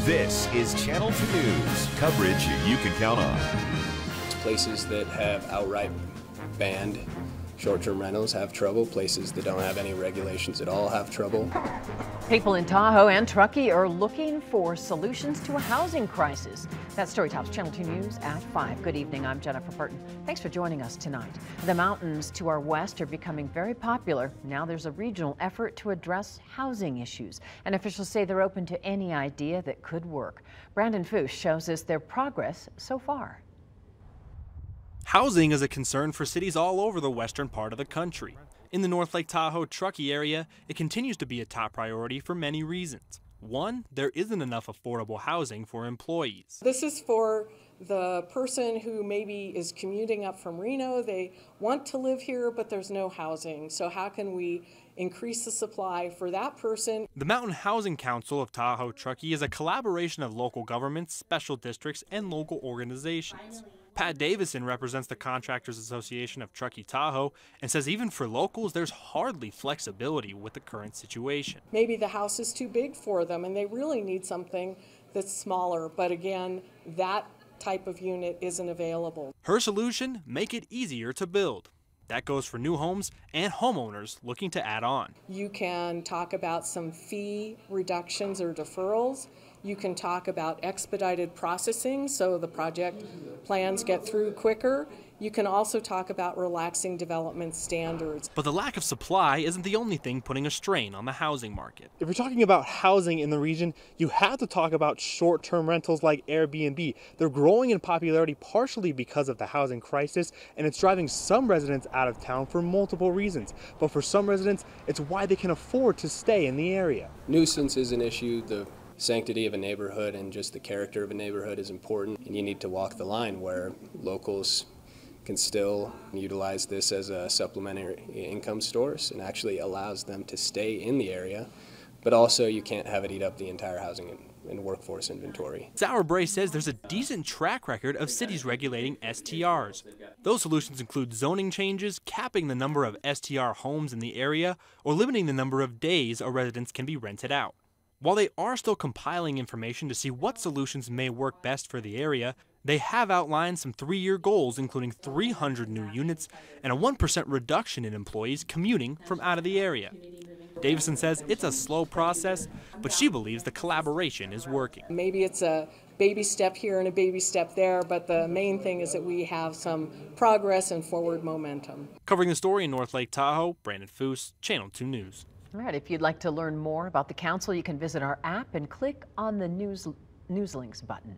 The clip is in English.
This is Channel 2 News, coverage you can count on. Places that have outright banned short-term rentals have trouble. Places that don't have any regulations at all have trouble. People in Tahoe and Truckee are looking for solutions to a housing crisis. That story tops Channel 2 News at 5. Good evening, I'm Jennifer Burton. Thanks for joining us tonight. The mountains to our west are becoming very popular. Now there's a regional effort to address housing issues, and officials say they're open to any idea that could work. Brandon Foosh shows us their progress so far. Housing is a concern for cities all over the western part of the country. In the North Lake Tahoe Truckee area, it continues to be a top priority for many reasons. One, there isn't enough affordable housing for employees. This is for the person who maybe is commuting up from Reno. They want to live here, but there's no housing. So how can we increase the supply for that person? The Mountain Housing Council of Tahoe Truckee is a collaboration of local governments, special districts, and local organizations. Pat Davison represents the Contractors Association of Truckee Tahoe and says even for locals, there's hardly flexibility with the current situation. Maybe the house is too big for them and they really need something that's smaller. But again, that type of unit isn't available. Her solution, make it easier to build. That goes for new homes and homeowners looking to add on. You can talk about some fee reductions or deferrals. You can talk about expedited processing so the project plans get through quicker. You can also talk about relaxing development standards. But the lack of supply isn't the only thing putting a strain on the housing market. If you're talking about housing in the region, you have to talk about short-term rentals like Airbnb. They're growing in popularity partially because of the housing crisis, and it's driving some residents out of town for multiple reasons. But for some residents, it's why they can afford to stay in the area. Nuisance is an issue. The sanctity of a neighborhood and just the character of a neighborhood is important, and you need to walk the line where locals can still utilize this as a supplementary income source and actually allows them to stay in the area, but also you can't have it eat up the entire housing and workforce inventory. Sauerbrae says there's a decent track record of cities regulating STRs. Those solutions include zoning changes, capping the number of STR homes in the area, or limiting the number of days a residence can be rented out. While they are still compiling information to see what solutions may work best for the area, they have outlined some 3-year goals, including 300 new units and a 1% reduction in employees commuting from out of the area. Davison says it's a slow process, but she believes the collaboration is working. Maybe it's a baby step here and a baby step there, but the main thing is that we have some progress and forward momentum. Covering the story in North Lake Tahoe, Brandon Foosh, Channel 2 News. All right, if you'd like to learn more about the council, you can visit our app and click on the news links button.